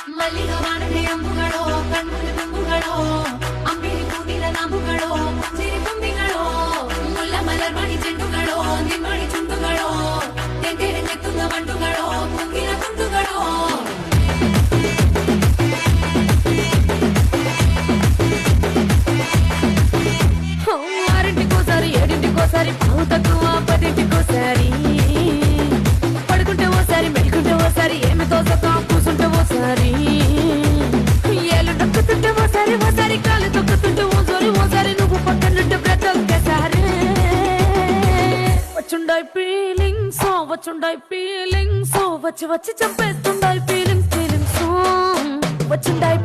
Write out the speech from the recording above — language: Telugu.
ಮಲ್ಲಿಗ ವಾಣದೆ ಅಂಬುಗಳೋ ಕಣ್ಣುಗಳ ತುಂಬುಗಳೋ ಅಂಬಿರಿ ಹೂವಿನ ನಾಮುಗಳೋ ಸಿರಿ ತುಂಬಿಗಳೋ ಮುಲ್ಲ ಮಲರ್ಮಣಿ ಚೆಂಡುಗಳೋ ನಿಮ್ಮಣಿ ಚುಂಡುಗಳೋ ತೆಂತೆರೆ ನೆತ್ತುಂಗ ಮಂಡುಗಳೋ ಕುಂಗಿನ ತುಂಡುಗಳೋ ఆరింటికోసారి ఏడింటికోసారి పావు తక్కువ పదింటికోసారి పడుకుంటే ఓసారి మెలుకుంటే ఓసారి ఏమి తోసతో కూసుంటే ఓసారి ఏళ్ళు నొక్కుతుంటే ఓసారి ఓసారి కాలు తొక్కుతుంటే ఓసారి నువ్వు పక్కనుంటే బ్రతొక్కసారి వచ్చుండాయి ఫీలింగ్స్ వచ్చి వచ్చి చంపేస్తుండాయి ఫీలింగ్స్ వచ్చుండాయి